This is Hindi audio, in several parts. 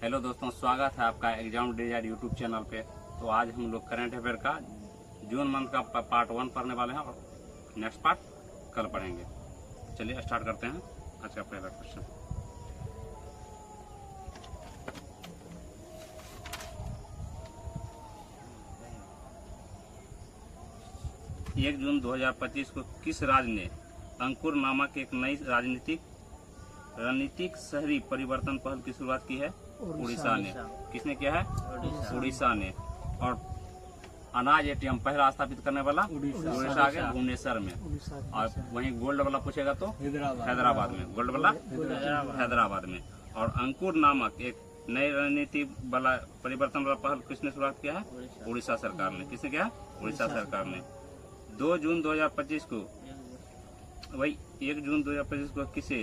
हेलो दोस्तों, स्वागत है आपका एग्जाम डिजायर यूट्यूब चैनल पे। तो आज हम लोग करंट अफेयर का जून मंथ का पार्ट 1 पढ़ने वाले हैं और नेक्स्ट पार्ट कल पढ़ेंगे। चलिए स्टार्ट करते हैं आज का पहला क्वेश्चन। एक जून 2025 को किस राज्य ने अंकुर नामक एक नई रणनीतिक शहरी परिवर्तन पहल की शुरुआत की है? उड़ीसा ने। किसने किया है? उड़ीसा ने। और अनाज एटीएम पहला स्थापित करने वाला उड़ीसा के भुवनेश्वर में। और वहीं गोल्ड वाला पूछेगा तो हैदराबाद में। गोल्ड वाला हैदराबाद में। और अंकुर नामक एक नई रणनीति वाला परिवर्तन वाला पहल किसने शुरुआत किया है? उड़ीसा सरकार ने। किसने किया? उड़ीसा सरकार ने। 2 जून 2025 को वही 1 जून 2025 को किसे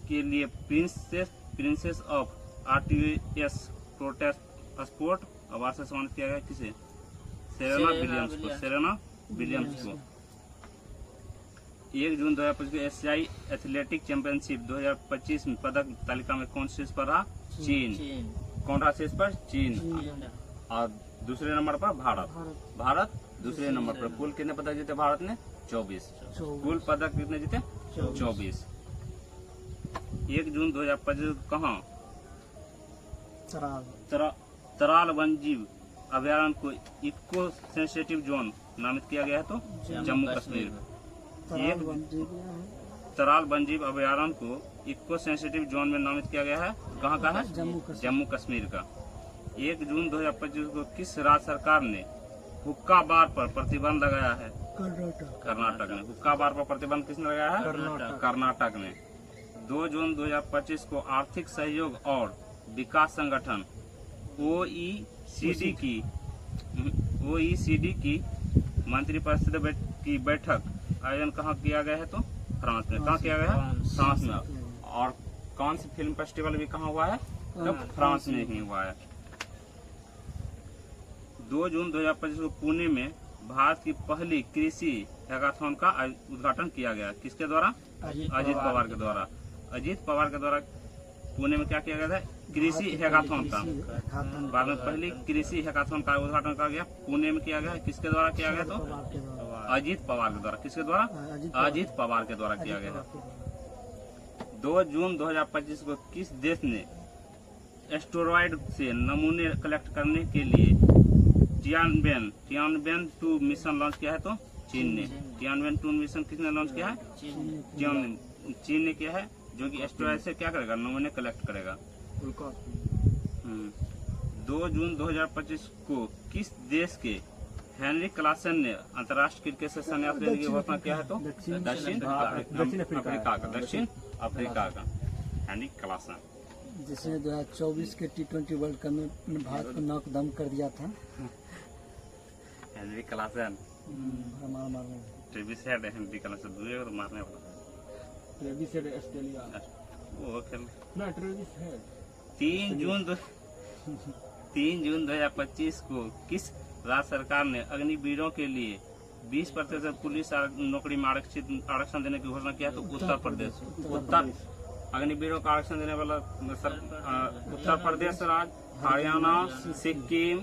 के लिए princess of RTS protest sport award से सम्मानित किया गया? किसे? सेरेना विलियम्स को। 1 जून 2025 को एशियाई एथलेटिक चैंपियनशिप 2025 में पदक तालिका में कौन शीर्ष पर रहा? चीन। कौन रहा शीर्ष पर? चीन। और दूसरे नंबर पर भारत दूसरे नंबर पर। कुल कितने पदक जीते भारत ने? 24। कुल पदक कितने जीते? 24। 1 जून 2025 कहाँ तराल वन्यजीव अभ्यारण्य को इको सेंसिटिव जोन नामित किया गया है? तो जम्मू कश्मीर। तराल वन्यजीव अभ्यारण्य को इको सेंसिटिव जोन में नामित किया गया है। कहाँ का है? जम्मू कश्मीर का। 1 जून 2025 को किस राज्य सरकार ने हुक्का बार पर प्रतिबंध लगाया है? कर्नाटक ने। हुक्का बार पर प्रतिबंध किसने लगाया है? कर्नाटक ने। 2 जून 2025 को आर्थिक सहयोग और विकास संगठन OECD की मंत्रिपरिषद की बैठक आयोजन कहाँ किया गया है? तो फ्रांस में। कहाँ किया गया है? फ्रांस में। और कौन सी फिल्म फेस्टिवल भी कहाँ हुआ है? तो फ्रांस में ही हुआ है। 2 जून 2025 को पुणे में भारत की पहली कृषि हैकाथॉन का उद्घाटन किया गया। किसके द्वारा? अजीत पवार के द्वारा। अजीत पवार के द्वारा पुणे में क्या किया गया था? कृषि हैकाथॉन का। बाद में पहली कृषि हैकाथॉन का उद्घाटन किया गया पुणे में किया गया। किसके द्वारा किया गया? तो अजीत पवार के द्वारा। किसके द्वारा? अजीत पवार के द्वारा किया गया। 2 जून 2025 को किस देश ने एस्टेरॉयड से नमूने कलेक्ट करने के लिए टियानबेन 2 मिशन लॉन्च किया है? तो चीन ने। टियानबेन 2 मिशन किसने लॉन्च किया है? चीन ने किया है, जो कि एस्टेरॉयड से क्या करेगा? नमूने कलेक्ट करेगा। 2 जून 2025 को किस देश के हेनरी क्लासन ने अंतर्राष्ट्रीय क्रिकेट से संन्यास लेने की घोषणा किया है? तो दक्षिण अफ्रीका का हेनरी क्लासन, जिसने 2024 के T20 वर्ल्ड कप में भारत को नॉक डाउन कर दिया था। हेनरी क्लासन मारने ट्रेविस हेड हेनरी क्लासन दूसरे को मारने वाला। ट्रेविस हेड ऑस्ट्रेलिया वो खेल ना। ट्रेविस हेड 3 जून 2025 को किस राज्य सरकार ने अग्निवीरों के लिए 20% पुलिस नौकरी में आरक्षण देने की घोषणा किया? तो उत्तर प्रदेश। अग्निवीरों का आरक्षण देने वाला उत्तर प्रदेश राज्य, हरियाणा, सिक्किम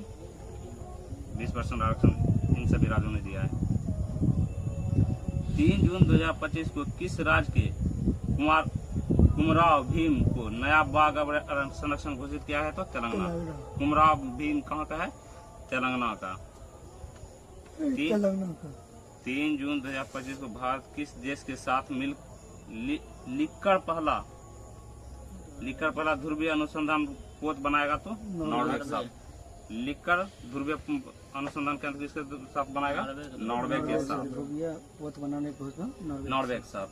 20% आरक्षण इन सभी राज्यों ने दिया है। 3 जून 2025 को किस राज्य के कुमराव भीम को नया बाघ संरक्षण घोषित किया है? तो तेलंगाना। कुमराव भीम कहाँ का है? तेलंगाना का। 3 जून 2025 को भारत किस देश के साथ मिल लिकर पहला ध्रुवीय अनुसंधान पोत बनाएगा? तो नॉर्वे के साथ। लिकर ध्रुवीय अनुसंधान केंद्र किसके साथ बनाएगा? नॉर्वे के साथ। ध्रुवीय पोत बनाने को नॉर्वे के साथ।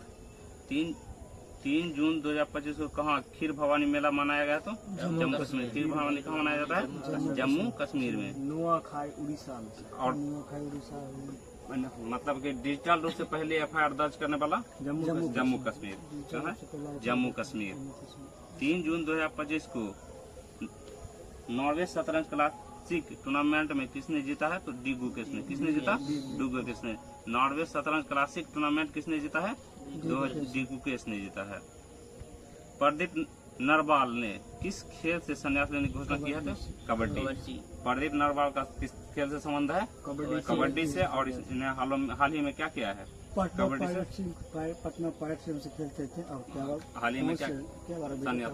3 जून 2025 को कहाँ खीर भवानी मेला मनाया गया? तो जम्मू कश्मीर। खीर भवानी कहाँ मनाया जाता है? जम्मू कश्मीर में। नुआखाई उड़ीसा। और मतलब कि डिजिटल रूप से पहले FIR दर्ज करने वाला जम्मू कश्मीर। जम्मू कश्मीर। 3 जून 2025 को नॉर्वे शतरंज क्लासिक टूर्नामेंट में किसने जीता है? तो डिगु केस ने। किसने जीता? डिगु केस ने। नॉर्वे शतरंज क्लासिक टूर्नामेंट किसने जीता है? डिगु केस ने जीता है। नरवाल ने किस खेल से संन्यास लेने की घोषणा की है? तो कबड्डी। प्रदीप नरवाल का किस खेल से संबंध है? कबड्डी से। और इसने हाल ही में क्या किया है? कबड्डी से पटना पायरेट्स से खेलते थे और क्या हाल ही में क्या संन्यास लिया?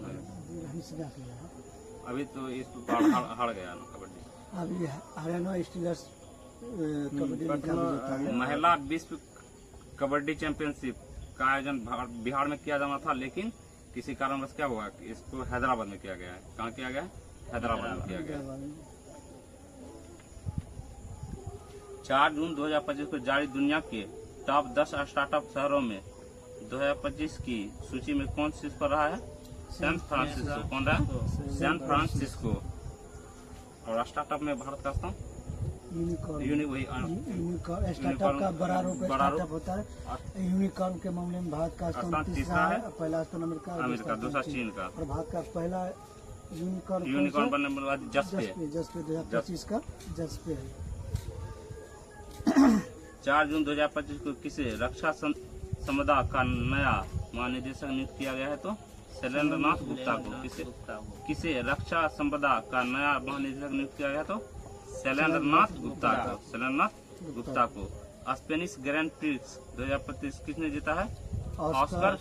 अभी तो इस हार गया ना कबड्डी। अभी हरियाणा स्टीलर्स कबड्डी में महिला विश्व कबड्डी चैंपियनशिप का आयोजन बिहार में किया जाना था, लेकिन किसी कारणवश क्या हुआ? इसको हैदराबाद में किया गया है। कहाँ किया गया है? हैदराबाद में किया गया है। 4 जून 2025 को जारी दुनिया के टॉप 10 स्टार्टअप शहरों में 2025 की सूची में कौन शीर्ष पर रहा है? San Francisco. कौन रहा है? San Francisco. और स्टार्टअप में भारत का स्थान यूनिकॉर्न स्टार्टअप का बड़ा रूप स्टार्टअप होता है। यूनिकॉर्न के मामले में भारत का स्थान तीसरा है। पहला स्थान अमेरिका, दूसरा चीन का। और भारत का पहला यूनिकॉर्न बनने के बाद जस्पे 2025 का जस्पे है। 4 जून 2025 को किसे रक्षा संपदा का नया महानिदेशक नियुक्त किया गया है? तो शैलेंद्र नाथ गुप्ता को। किसे रक्षा संपदा का नया महानिदेशक नियुक्त किया गया? तो शैलेंद्र नाथ गुप्ता को। स्पेनिश ग्रैंड प्रिक्स 2025 किसने जीता है? ऑस्कर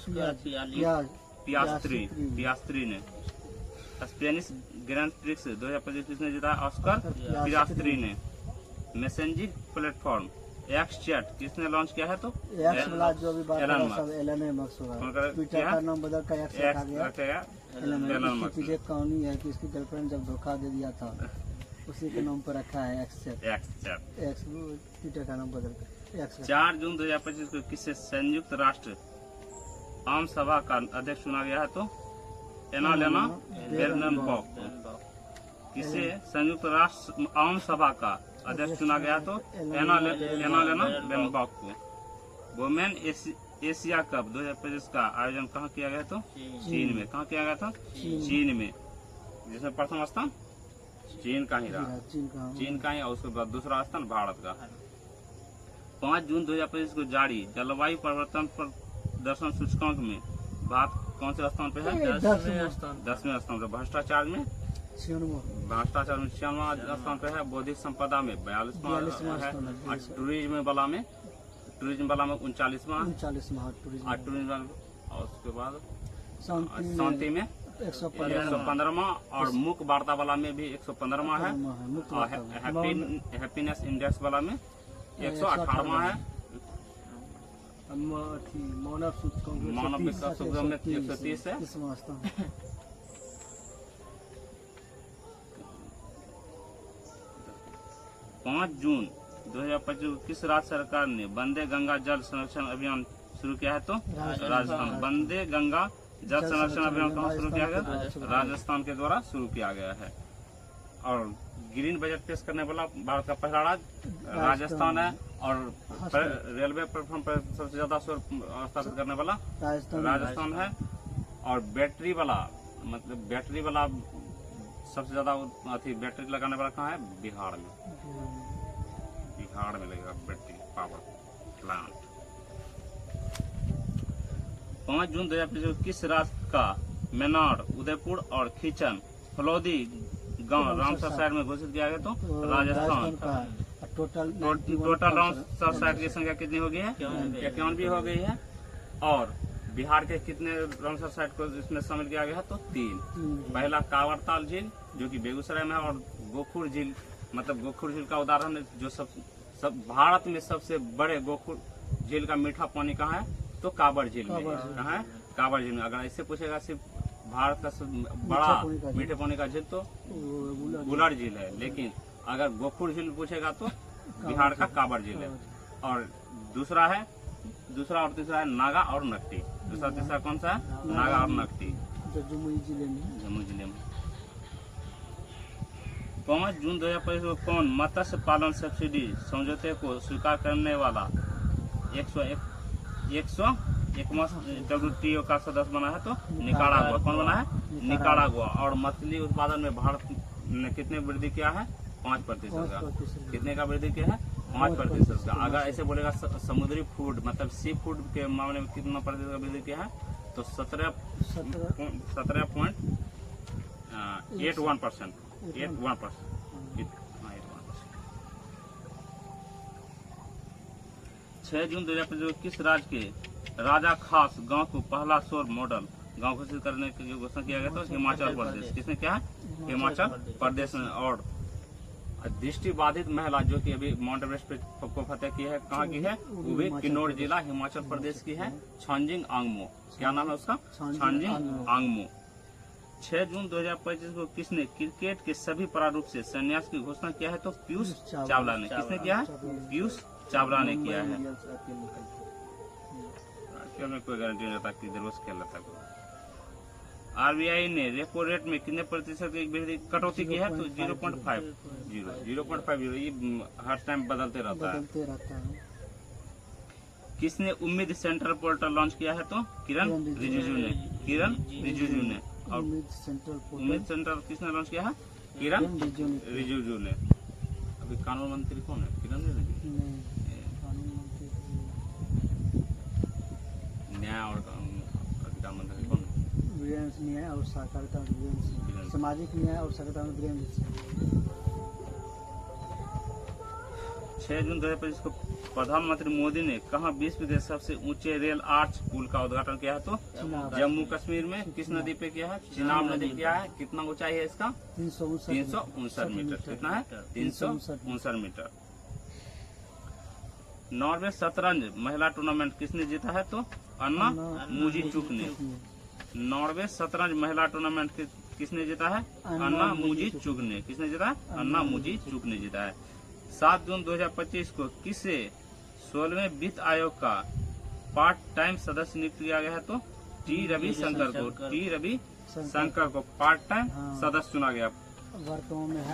पियास्त्री ने। स्पेनिश ग्रैंड प्रिक्स 2025 किसने जीता है? ऑस्कर पियास्त्री ने। मैसेंजिंग प्लेटफॉर्म एक्स चैट किसने लॉन्च किया है? तो एक्स वाला जो भी बात है सब एलन मस्क होगा। ट्विटर का नाम बदल कर एक्स रखा गया। एलन मस्क की कहानी है कि इसकी गर्लफ्रेंड जब धोखा दे दिया था उसी के नाम पर रखा है एक्स चैट। एक्स ट्विटर का नाम बदल कर एक्स। 4 जून 2025 को किसे संयुक्त राष्ट्र आम सभा का अध्यक्ष चुना गया है? तो एनालेना बेरनबॉक। किसे संयुक्त राष्ट्र आम सभा का अध्यक्ष चुना गया? तो एनालेना बेरनबॉक को। वुमेन एशिया कप 2025 का आयोजन कहाँ किया गया? तो चीन में। कहाँ किया गया था? चीन में, जिसमें प्रथम स्थान चीन का ही रहा। चीन का ही। और उसके बाद दूसरा स्थान भारत का। 5 जून 2025 को जारी जलवायु परिवर्तन प्रदर्शन सूचकांक में भारत कौन से स्थान पे है? 10वें स्थान पे। भ्रष्टाचार में 96वां स्थान पे है। बौद्धिक संपदा में 42वां है। टूरिज्म वाला में 39वां। और उसके बाद शांति में 115वां। और मुख्य वार्ता वाला में भी 115वां है। और हैप्पीनेस इंडेक्स वाला में 118वां है। मानव विकास सूचकांक में 130 है। 5 जून 2025 किस राज्य सरकार ने वंदे गंगा जल संरक्षण अभियान शुरू किया है? तो राजस्थान। वंदे गंगा जल संरक्षण अभियान कहाँ शुरू किया गया? राजस्थान के द्वारा शुरू किया गया है। और ग्रीन बजट पेश करने वाला भारत का पहला राज्य राजस्थान है। और रेलवे प्लेटफॉर्म पर सबसे ज्यादा शोर स्थापित करने वाला राजस्थान है। और बैटरी वाला सबसे ज्यादा बैटरी लगाने वाला कहाँ है? बिहार में लगेगा बैटरी पावर प्लांट। 5 जून 2025 किस राज्य का मेनाड, उदयपुर और खींचन फलोदी गांव रामसर साइड में घोषित किया गया? तो राजस्थान। टोटल रामसर साइड की संख्या कितनी हो गई है? 91 हो गई है। और बिहार के कितने रामसर साइट को इसमें शामिल किया गया है? तो 3। पहला कांवरताल झील जो कि बेगूसराय में है। और गोखुर झील गोखुर झील का उदाहरण है जो सब भारत में सबसे बड़े गोखुर झील का मीठा पानी कहाँ है? तो कांवर झील में। कहाँ है? कांवर झील में। अगर ऐसे पूछेगा सिर्फ भारत का बड़ा मीठे पानी का झील तो बुलर झील है। लेकिन अगर गोखुर झील पूछेगा तो बिहार का कांवर झील है। और दूसरा और तीसरा है नागा और नकटी। दूसरा तीसरा कौन सा है? नागा और नकटी, जमुई जिले में। 5 जून 2025 को कौन मत्स्य पालन सब्सिडी समझौते को स्वीकार करने वाला 101वां WTO का सदस्य बना है? तो निकारागुआ। कौन बना है? निकारागुआ। और मछली उत्पादन में भारत ने कितने वृद्धि किया है? 5% का। कितने का वृद्धि किया है? 5% का। अगर ऐसे बोलेगा समुद्री फूड सी फूड के मामले में कितना प्रतिशत का वृद्धि किया है? तो तो 17.81%। 6 जून 2025 किस राज्य के राजा खास गांव को पहला सौर मॉडल गांव घोषित करने की घोषणा किया गया? तो हिमाचल प्रदेश। किसने किया है? हिमाचल प्रदेश ने। और दृष्टि बाधित महिला जो कि अभी माउंट एवरेस्ट पे को फतेह की है, कहाँ की है? वो भी किन्नौर जिला हिमाचल प्रदेश की है, छांजिंग आंगमो। क्या नाम है उसका? छांजिंग आंगमो। 6 जून 2025 को किसने क्रिकेट के सभी प्रारूप से संन्यास की घोषणा किया है? तो पीयूष चावला ने। किसने किया है? पीयूष चावला ने किया है। में कोई गारंटी नहीं रहता कि रोज खेल लेता। आरबीआई ने रेपो रेट में कितने प्रतिशत की कटौती की है? तो 0.50। ये हर टाइम बदलते रहता है। किसने उम्मीद सेंट्रल पोर्टल लॉन्च किया है? तो किरण रिजिजू ने। किरण रिजिजू ने। और उम्मीद सेंटर किसने लॉन्च किया है? किरण रिजिजू ने। अभी कानून मंत्री कौन है? किरण रिजिजू। न्याय और अधिकार मंत्री कौन है? वीरेंद्र न्याय और सहकारिता वीरेंद्र। सामाजिक न्याय और सहकारिता वीरेंद्र। 6 जून 2025 को प्रधानमंत्री मोदी ने कहाँ विश्व के सबसे ऊंचे रेल आर्च पुल का उद्घाटन किया है? तो जम्मू कश्मीर में। किस नदी पे किया है? चिनाब नदी किया है। कितना ऊंचाई है इसका? 359 मीटर। कितना है? 359 मीटर। नॉर्वे शतरंज महिला टूर्नामेंट किसने जीता है? तो अन्ना मुजीचुक ने। नॉर्वे शतरंज महिला टूर्नामेंट किसने जीता है? अन्ना मुजीचुक ने। किसने जीता है? अन्ना मुजीचुक ने जीता है। 7 जून 2025 को किसे 16वें वित्त आयोग का पार्ट टाइम सदस्य नियुक्त किया गया है? तो टी रविशंकर को। टी रविशंकर को पार्ट टाइम सदस्य चुना गया।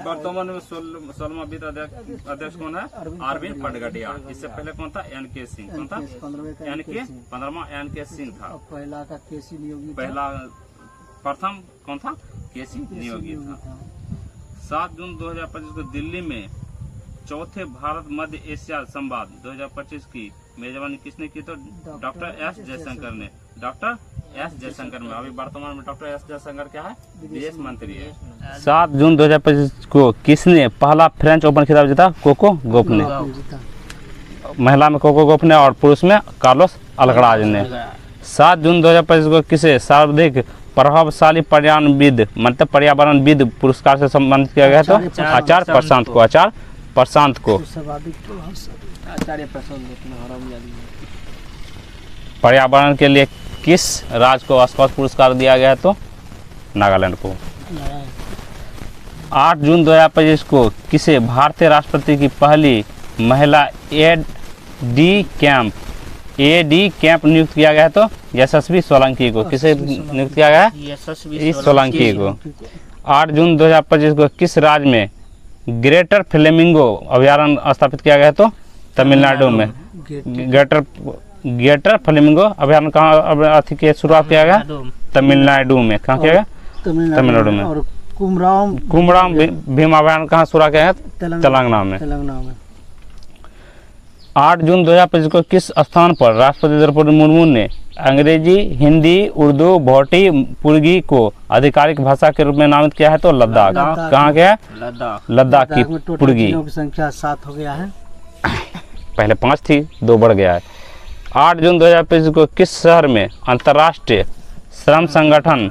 वर्तमान में 16वां वित्त अध्यक्ष कौन है? अरविंद पटगडिया। इससे पहले कौन था? एनके सिंह। कौन था? 15वां एनके सिंह था। पहला का केसी नियोगी। प्रथम कौन था? केसी नियोगी था। 7 जून 2025 को दिल्ली में चौथे भारत मध्य एशिया संवाद 2025 की मेजबानी किसने की? तो डॉक्टर एस जयशंकर ने। डॉक्टर एस जयशंकर में। अभी वर्तमान में डॉक्टर एस जयशंकर क्या है? विदेश मंत्री है। 7 जून 2025 को किसने पहला फ्रेंच ओपन खिताब जीता? कोको गॉफ ने। महिला में कोको गॉफ ने और पुरुष में कार्लोस अल्कराज ने। 7 जून 2025 को किसे सर्वाधिक प्रभावशाली पर्यावरणविद मतलब पर्यावरणविद पुरस्कार से सम्मानित किया गया? तो आचार्य प्रशांत को। आचार्य प्रशांत को। पर्यावरण के लिए किस राज्य को स्कॉच पुरस्कार दिया गया है? तो नागालैंड को। 8 जून 2025 को किसे भारतीय राष्ट्रपति की पहली महिला एडी कैंप नियुक्त किया गया है? तो यशस्वी सोलंकी को। किसे नियुक्त किया गया है? यशस्वी सोलंकी को। 8 जून 2025 को किस राज्य में ग्रेटर फ्लेमिंगो अभयारण्य स्थापित किया गया है? तो तमिलनाडु में। ग्रेटर फ्लेमिंगो अभयारण्य कहाँ की शुरुआत किया गया? तमिलनाडु में। कहाँ किया गया? तमिलनाडु में। और कुमराम भीम अभयारण्य कहाँ शुरू किया गया? तेलंगाना में। 8 जून 2025 को किस स्थान पर राष्ट्रपति द्रौपदी मुर्मू ने अंग्रेजी, हिंदी, उर्दू, भोजपुरी को आधिकारिक भाषा के रूप में नामित किया है? तो लद्दाख। कहाँ गया? लद्दाख की पुर्गी। संख्या 7 हो गया है। पहले 5 थी, 2 बढ़ गया है। 8 जून 2025 को किस शहर में अंतर्राष्ट्रीय श्रम संगठन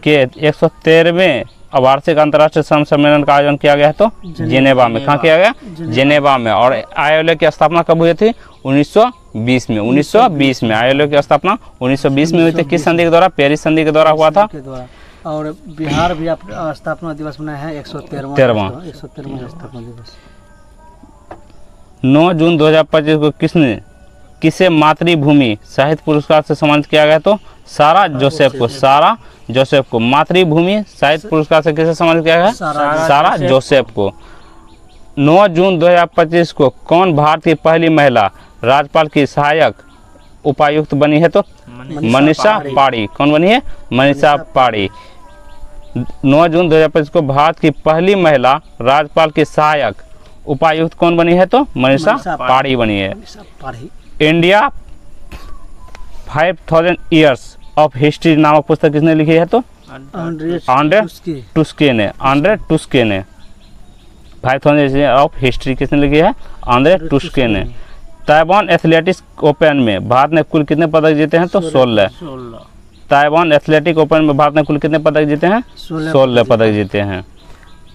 के 113वें वार्षिक अंतर्राष्ट्रीय श्रम सम्मेलन का आयोजन किया गया है? तो जिनेवा में। कहाँ किया गया? जिनेवा में। और आईएलओ की स्थापना कब हुई थी? 1920 में। 1920 में आईएलओ की स्थापना 1920 में हुई थी। किस संधि के द्वारा? पेरिस संधि के द्वारा हुआ था। और बिहार भी स्थापना दिवस मनाया है 113वां स्थापना दिवस। 9 जून 2025 को किसे मातृभूमि साहित्य पुरस्कार से सम्मानित किया गया? तो सारा जोसेफ को। सारा जोसेफ को मातृभूमि साहित्य पुरस्कार से किसे सम्मानित किया गया? सारा जोसेफ को। 9 जून 2025 को कौन भारत की पहली महिला राज्यपाल की सहायक उपायुक्त बनी है? तो मनीषा पाड़ी। कौन बनी है? मनीषा पाड़ी। 9 जून 2025 को भारत की पहली महिला राज्यपाल की सहायक उपायुक्त कौन बनी है? तो मनीषा पाड़ी बनी है। इंडिया 5000 ईयर्स ऑफ हिस्ट्री नामक पुस्तक किसने लिखी है? तो आंड्रे टुस्के ने 5000 ऑफ हिस्ट्री किसने लिखी है? आंद्रे टुस्के ने। ताइवान एथलेटिक्स ओपन में भारत ने कुल कितने पदक जीते हैं? तो 16। ताइवान एथलेटिक ओपन में भारत ने कुल कितने पदक जीते हैं? 16 पदक जीते हैं।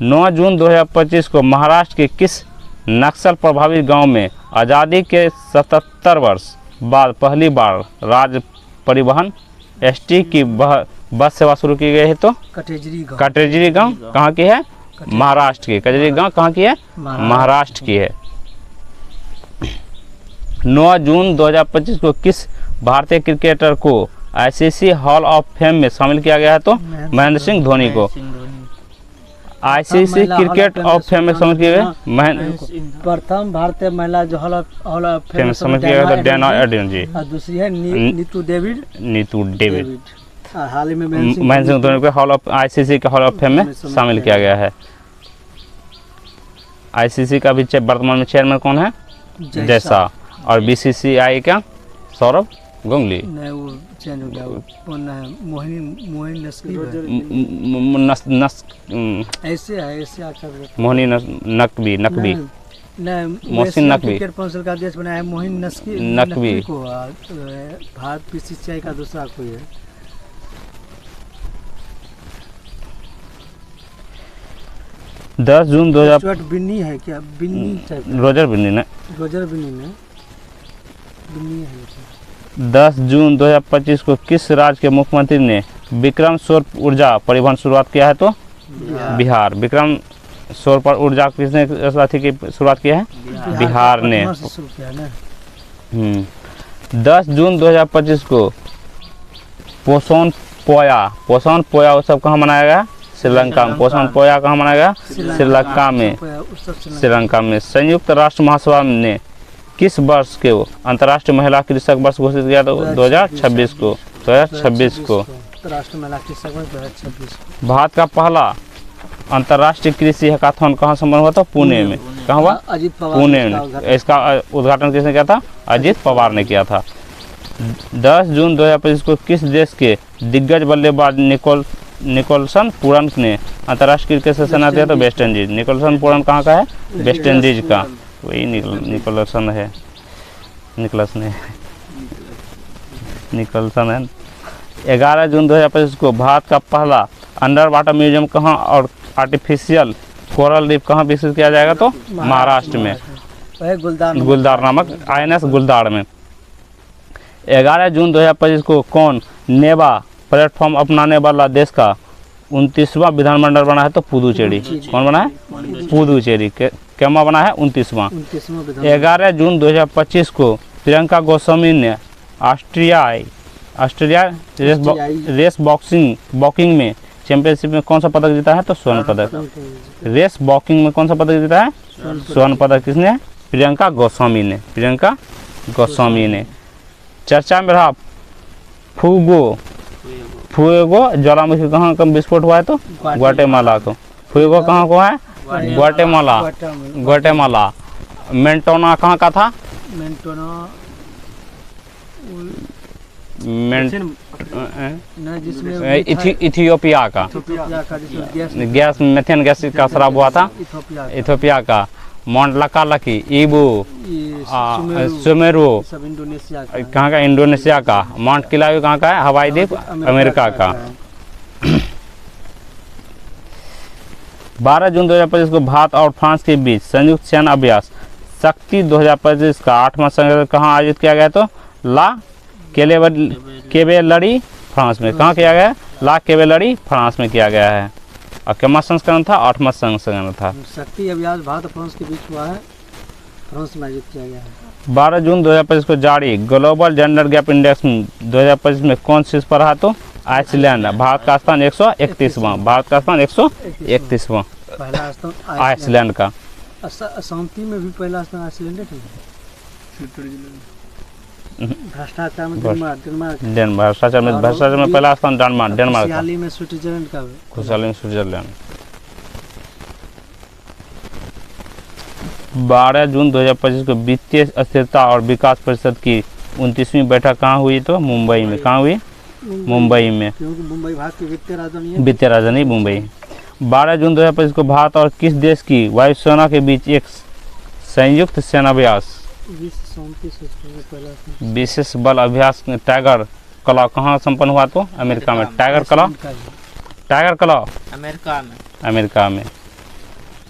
9 जून 2025 को महाराष्ट्र के किस नक्सल प्रभावित गांव में आज़ादी के 77 वर्ष बाद पहली बार राज्य परिवहन ST की बस सेवा शुरू की गई है? तो कटेजरी गांव कहाँ की है? महाराष्ट्र की। कटेजरी गांव कहाँ की है? महाराष्ट्र की है। 9 जून 2025 को किस भारतीय क्रिकेटर को ICC हॉल ऑफ फेम में शामिल किया गया है? तो महेंद्र सिंह धोनी को। ICC क्रिकेट ऑफ फेम में शामिल किए गए प्रथम भारतीय महिला जो हॉल ऑफ फेम में शामिल किया गया था डैना एडन जी। और दूसरी है नीतू डेविड। हाल ही में महेंद्र सिंह धोनी को हॉल ऑफ ICC के हॉल ऑफ फेम में शामिल किया गया है। ICC का भी वर्तमान में चेयरमैन कौन है? जैसा। और BCCI का सौरभ गांगुली। नहीं, वो चेंज हो गया, वो कौन है? मोहिनी नस्की ऐसे है, ऐसे अच्छा मोहिनी नकवी मोहसिन नकवी क्रिकेट काउंसिल का अध्यक्ष बनाया है मोहिनी नकवी को। भारत BCCI का दूसरा कोई है। दस जून 2000 बिन्नी है क्या? बिन्नी रोजर बिन्नी ने 10 जून 2025 को किस राज्य के मुख्यमंत्री ने विक्रम सौर ऊर्जा परिवहन शुरुआत किया है? तो बिहार। विक्रम सौर पर ऊर्जा किसने अथी की शुरुआत किया है? बिहार ने। 10 जून 2025 को पोषण पोया उत्सव कहाँ मनाया गया? श्रीलंका में। पोषण पोया कहाँ मनाया गया? श्रीलंका में। संयुक्त राष्ट्र महासभा ने किस वर्ष के अंतर्राष्ट्रीय महिला कृषक वर्ष घोषित किया? तो 2026 को। अंतर्राष्ट्रीय महिला कृषक वर्ष 2026। भारत का पहला अंतर्राष्ट्रीय कृषि हैकाथॉन कहाँ संपन्न हुआ था? पुणे में। कहाँ हुआ? पुणे में। इसका उद्घाटन किसने किया था? अजीत पवार ने किया था। 10 जून 2025 को किस देश के दिग्गज बल्लेबाज निकोलसन पूरन ने अंतर्राष्ट्रीय क्रिकेट से सेना दिया? तो वेस्ट इंडीज। निकोलसन पूरन कहाँ का है? वेस्ट इंडीज का। वही निकोलसन है। 11 जून 2025 को भारत का पहला अंडर वाटर म्यूजियम कहाँ और आर्टिफिशियल कोरल रीफ कहाँ विकसित किया जाएगा? तो महाराष्ट्र में। गुलदार नामक INS गुलदार में। 11 जून 2025 को कौन नेवा प्लेटफॉर्म अपनाने वाला देश का 29वां विधानमंडल बना है? तो पुदुचेरी। कौन बना है? पुदुचेरी। क्या बना है? 29वां। 11 जून 2025 को प्रियंका गोस्वामी ने ऑस्ट्रेलिया रेस बॉक्सिंग में चैंपियनशिप में कौन सा पदक जीता है? तो स्वर्ण पदक। रेस बॉक्सिंग में कौन सा पदक जीता है? स्वर्ण पदक। किसने? प्रियंका गोस्वामी ने। चर्चा में रहा फुएगो ज्वालामुखी कहाँ का विस्फोट हुआ है? तो ग्वाटेमाला को। फुएगो कहाँ को है? ग्वाटेमाला। मेंटोना कहाँ का था? इथियोपिया का। मेथेन गैस का शराब हुआ था इथियोपिया का। माउंट लकी ईबू सुमेरू कहाँ का? इंडोनेशिया का। माउंट किलायू कहाँ का है? हवाई द्वीप अमेरिका का। 12 जून 2025 को भारत और फ्रांस के बीच संयुक्त सैन्य अभ्यास शक्ति 2025 का 8वां संस्करण कहाँ आयोजित किया गया? तो ला केवेलरी फ्रांस में। कहाँ किया गया? ला केवेलरी फ्रांस में किया गया है। और कितना संस्करण था? 8वां संस्करण था। शक्ति अभ्यास भारत और फ्रांस के बीच हुआ है, फ्रांस में आयोजित किया गया है। 12 जून 2025 को जारी ग्लोबल जेंडर गैप इंडेक्स 2025 में कौन शीर्ष पर है? तो आइसलैंड। भारत का स्थान 131वां। भारत का स्थान 131वां पहला स्थान आइसलैंड का। शांति में भी पहला स्थान आइसलैंड है। भ्रष्टाचार में भ्रष्टाचार में पहला स्थान डेनमार्क का। खुशहाली में स्विट्जरलैंड का। खुशहाली में स्विट्जरलैंड। 12 जून 2025 को वित्तीय स्थिरता और विकास परिषद की 29वीं बैठक कहाँ हुई? तो मुंबई में। कहाँ हुई? मुंबई में, क्योंकि मुंबई भारत की वित्तीय राजधानी है। वित्तीय राजधानी मुंबई। 12 जून 2025 को भारत और किस देश की वायुसेना के बीच एक संयुक्त सेनाभ्यास विशेष बल अभ्यास टाइगर क्लॉ कहाँ संपन्न हुआ? तो अमेरिका में। टाइगर क्लॉ अमेरिका में।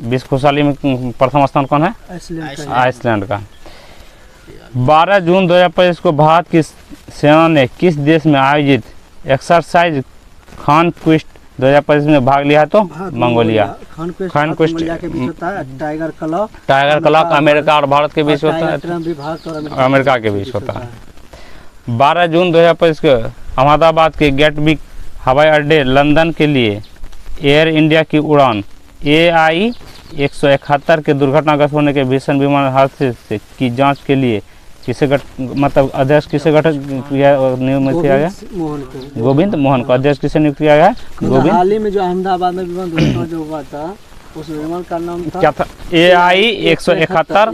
विश्व खुशहाली में प्रथम स्थान कौन है? आइसलैंड का। 12 जून 2025 को भारत की सेना ने किस देश में आयोजित एक्सरसाइज कॉन्क्विस्ट 2025 में भाग लिया? तो Mongolia. Conquest tiger claw America और भारत के बीच होता है, अमेरिका के बीच होता है। 12 जून 2025 को अहमदाबाद के गेटविक हवाई अड्डे लंदन के लिए एयर इंडिया की उड़ान AI 171 के दुर्घटनाग्रस्त होने के भीषण विमान हादसे की जांच के लिए किसे मतलब अध्यक्ष किसे नियुक्त किया गया? गोविंद मोहन को अध्यक्ष किसे नियुक्त किया गया? गोविंद। हाल ही में जो अहमदाबाद में विमान दुर्घटना जो हुआ था उस विमान का नाम था क्या था? AI 171।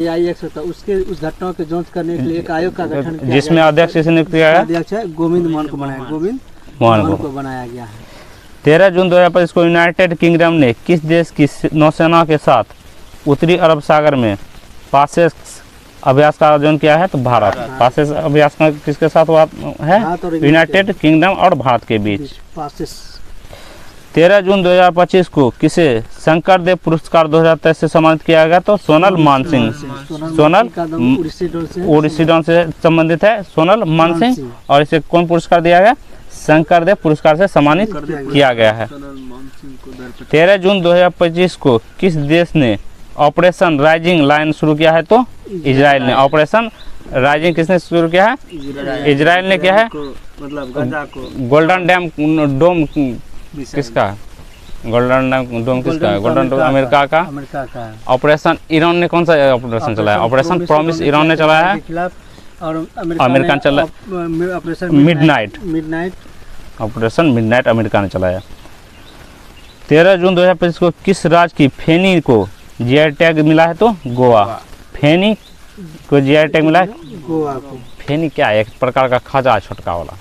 उसके उस घटना की जांच करने के लिए एक आयोग का गठन किया, जिसमें अध्यक्ष किसे नियुक्त किया गया? अध्यक्ष है गोविंद मोहन को बनाया, गोविंद मोहन को बनाया गया है। 13 जून 2025 को यूनाइटेड किंगडम ने किस देश की नौसेना के साथ उत्तरी अरब सागर में पासेस अभ्यास का आयोजन किया है? तो भारत। पासेस अभ्यास का किसके साथ हुआ है? यूनाइटेड किंगडम और भारत के बीच। 13 जून 2025 को किसे शंकर देव पुरस्कार 2023 से सम्मानित किया गया? तो सोनल मानसिंह। सोनल ओडिसी डॉन से संबंधित है सोनल मानसिंह, और इसे कौन पुरस्कार दिया गया? शंकर देव पुरस्कार से सम्मानित किया गया है। 13 जून 2025 को किस देश ने ऑपरेशन राइजिंग लाइन शुरू किया है? तो इजराइल ने। ऑपरेशन राइजिंग किसने शुरू किया है? इजराइल ने किया है। गोल्डन डैम डोम किसका? गोल्डन डोम किसका? गोल्डन डोम अमेरिका का। ऑपरेशन ईरान ने कौन सा ऑपरेशन चलाया? ऑपरेशन प्रॉमिस ईरान ने चलाया है, और अमेरिका चला operation midnight. Operation midnight America ने चलाया। 13 जून 2025 को किस राज्य की फेनी को जीआई टैग मिला है? तो गोवा। फेनी को जीआई टैग मिला है गोवा को। फेनी क्या है? एक प्रकार का खाजा, छोटका वाला,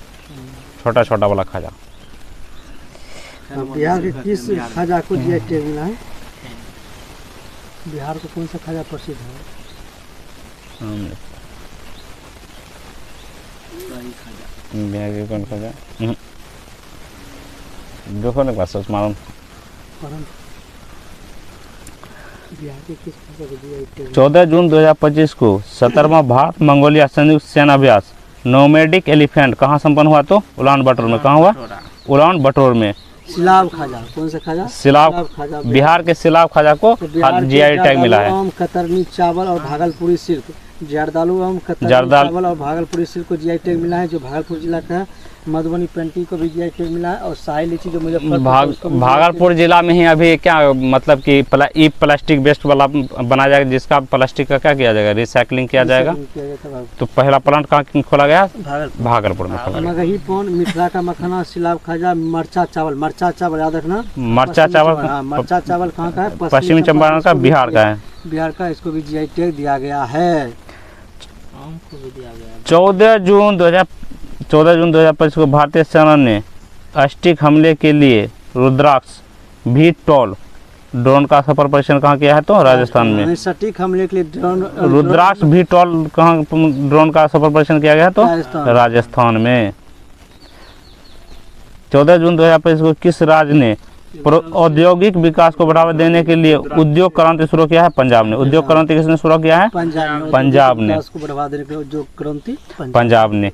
छोटा छोटा वाला खाजा। बिहार के किस खाजा को जीआई टैग मिला है? बिहार को कौन सा खाजा प्रसिद्ध है? बिहार के कौन खाजा? देखो ना क्लास मालूम। 14 जून 2025 को 17वां भारत मंगोलिया संयुक्त सेनाभ्यास नोमैडिक एलिफेंट कहाँ संपन्न हुआ? तो उलान बटोर में। कहाँ हुआ? उलान बटोर में। सिलाव खाजा, कौन सा खाजा? सिलाव खाजा। बिहार के सिलाव खाजा को जीआई टैग मिला है। कतरनी चावल और भागलपुरी सिल्क, जर्दालू आम, कतरनी चावल और भागलपुरी सिल्क को जीआई टैग मिला है, जो भागलपुर जिला का है। मधुबनी पेंटिंग को भी जीआई टैग मिला है, और शाही लीची जो मुजफ्फरपुर भागलपुर जिला में ही अभी क्या मतलब कि ई प्लास्टिक वेस्ट वाला बनाया जाएगा, जिसका प्लास्टिक का क्या किया जाएगा? रिसाइकलिंग किया जाएगा। तो पहला प्लांट कहाँ खोला गया? भागलपुर में खोला गया। मगही पौन, मिथिला का मखाना, सिलाव खाजा, मरचा चावल। मरचा चावल याद रखना। मरचा चावल, मरचा चावल कहाँ का है? पश्चिमी चंपारण का, बिहार का है। बिहार का, इसको भी जीआई टैग दिया गया है। 14 जून 2025 को भारतीय सेना ने स्टिक हमले के लिए रुद्राक्ष VTOL ड्रोन का सफल परीक्षण कहाँ किया है? तो राजस्थान में। सटीक हमले के लिए ड्रोन रुद्राक्ष VTOL कहाँ ड्रोन का सफल परीक्षण किया गया है? तो राजस्थान में। 14 जून 2025 को किस राज्य ने औद्योगिक विकास को बढ़ावा देने के लिए उद्योग क्रांति शुरू किया है? पंजाब ने। उद्योग क्रांति किसने शुरू किया है? पंजाब ने। उद्योग क्रांति पंजाब ने।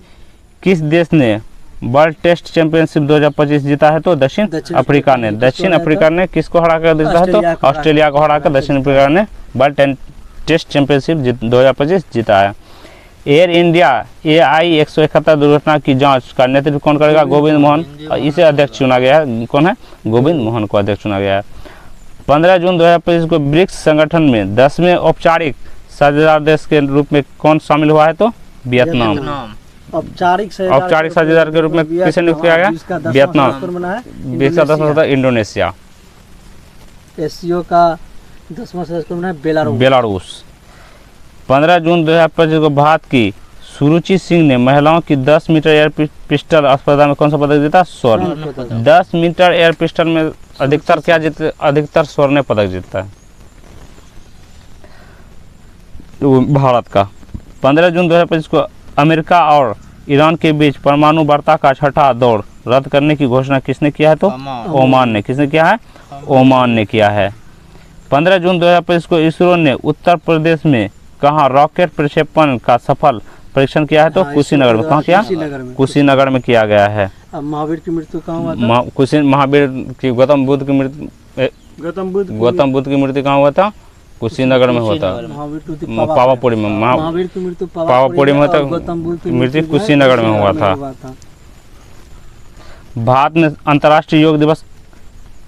किस देश ने वर्ल्ड टेस्ट चैंपियनशिप 2025 जीता है? तो दक्षिण अफ्रीका ने। दक्षिण अफ्रीका ने किसको हरा कर जीता है? तो ऑस्ट्रेलिया को हरा कर दक्षिण अफ्रीका ने वर्ल्ड टेस्ट चैंपियनशिप 2025 जीता है। एयर इंडिया AI 171 दुर्घटना की जांच का नेतृत्व कौन करेगा? गोविंद मोहन। इसे अध्यक्ष चुना गया है। कौन है? गोविंद मोहन को अध्यक्ष चुना गया है। 15 जून 2025 को ब्रिक्स संगठन में 10वें औपचारिक साझेदार देश के रूप में कौन शामिल हुआ है? तो वियतनाम। औपचारिक साझेदार के रूप में किसे नियुक्त किया गया? वियतनाम। 10वां इंडोनेशिया। एससीओ का 10वां सदस्य कौन है? बेलारूस। 15 जून 2025 को भारत की सुरुचि सिंह ने महिलाओं की 10 मीटर एयर पिस्टल स्पर्धा में कौन सा पदक जीता? स्वर्ण। 10 मीटर एयर पिस्टल में अधिकतर क्या जीते? अधिकतर स्वर्ण पदक जीतता है भारत का। 15 जून 2025 को अमेरिका और ईरान के बीच परमाणु वार्ता का छठा दौर रद्द करने की घोषणा किसने किया है? तो ओमान ने। किसने किया है? ओमान ने किया है। 15 जून 2025 को इसरो ने उत्तर प्रदेश में कहाँ रॉकेट प्रक्षेपण का सफल परीक्षण किया है? तो कुशीनगर में। कहाँ किया? कुशीनगर में किया गया है। अब महावीर की मृत्यु कहाँ हुआ था? महावीर की गौतम बुद्ध की मृत्यु कहाँ हुआ था? कुशीनगर में होता। पावापुरी में। महावीर की मृत्यु पावापुरी में होता। मृत्यु कुशीनगर में हुआ था। भारत में अंतर्राष्ट्रीय योग दिवस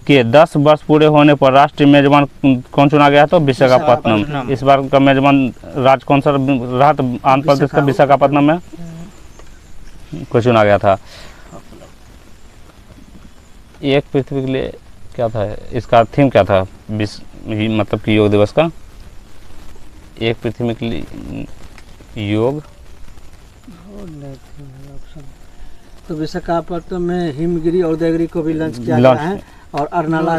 के 10 वर्ष पूरे होने पर राष्ट्रीय मेजबान कौन चुना गया? तो विशाखापट्टनम। इस बार का मेजबान राज्य कौन सा रहा? आंध्र प्रदेश का विशाखापट्टनम में को चुना गया था। एक पृथ्वी के लिए क्या था इसका थीम? क्या था मतलब कि योग दिवस का? एक पृथ्वी के लिए योग तो विशाखापट्टनम में हिमगिरी और उदयगिरी को भी लॉन्च किया गया है और अरनाला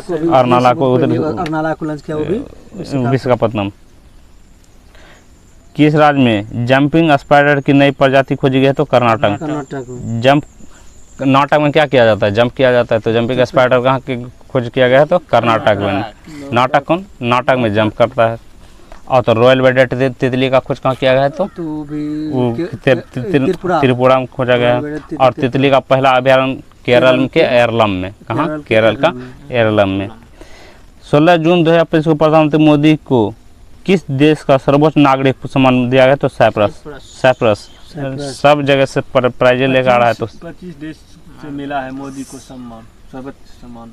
को लॉन्च किया, वो भी विशाखापट्टनम। किस राज्य में जंपिंग स्पाइडर की नई प्रजाति खोजी गई है? तो कर्नाटक। नाटक में क्या किया जाता है? जंप किया जाता है। तो जंपिंग स्पाइडर कहाँ की खोज किया गया है? तो कर्नाटक में। नाटक कौन? नाटक में जंप करता है। और तो रॉयल वेडेट तितली का खोज कहाँ किया गया है? तो त्रिपुरा में खोजा गया है। और तितली का पहला अभ्यारण्य केरल के एरलम में। कहाँ? केरल का एरलम में। 16 जून 2025 को प्रधानमंत्री मोदी को किस देश का सर्वोच्च नागरिक सम्मान दिया गया? तो साइप्रस। सब जगह से प्राइज लेकर आ रहा है। तो 25 देश से मिला है मोदी को सम्मान, सर्वोच्च सम्मान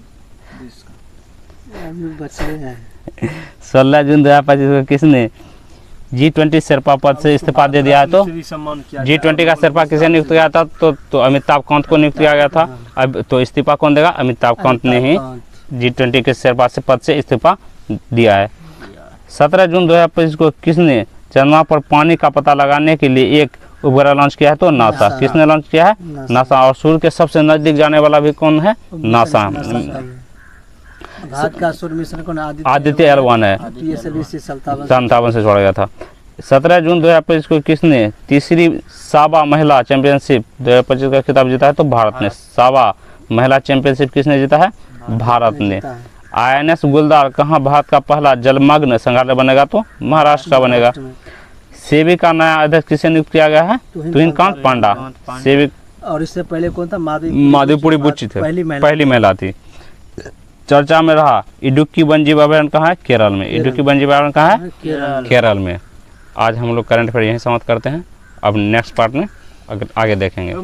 देश का। 16 जून 2025 को किसने G20 शेरपा पद से इस्तीफा दे दिया है? तो G20 का शेरपा किसे नियुक्त किया था? तो अमिताभ कांत को नियुक्त किया गया था। अब तो इस्तीफा कौन देगा? अमिताभ कांत ने ही G20 के शेरपा से पद से इस्तीफा दिया है। 17 जून 2025 को किसने चंद्रमा पर पानी का पता लगाने के लिए एक उपग्रह लॉन्च किया है? तो नासा। किसने लॉन्च किया है? नासा। और सूर्य के सबसे नजदीक जाने वाला भी कौन है? नासा। भारत का सूर्य मिशन कौन? आदित्य L1 है। 57 से छोड़ा गया था। 17 जून 2025 को किसने तीसरी साबा महिला चैंपियनशिप 2025 का खिताब जीता है? तो भारत ने। साबा महिला चैंपियनशिप किसने जीता है? भारत ने। INS गुलदार कहाँ भारत का पहला जलमग्न संग्रहालय बनेगा? तो महाराष्ट्र का बनेगा। सेबी का नया अध्यक्ष किसे नियुक्त किया गया है? तुहिनकांत पांडा। सेबी। और इससे पहले कौन था? माधवीपुरी बुच्ची थे, पहली महिला थी। चर्चा में रहा इडुक्की वन्यजीव अभयारण्य कहाँ है? केरल में। इडुक्की वन्यजीव अभयारण्य कहाँ है? केरल में। आज हम लोग करंट अफेयर यहीं समाप्त करते हैं। अब नेक्स्ट पार्ट में आगे देखेंगे।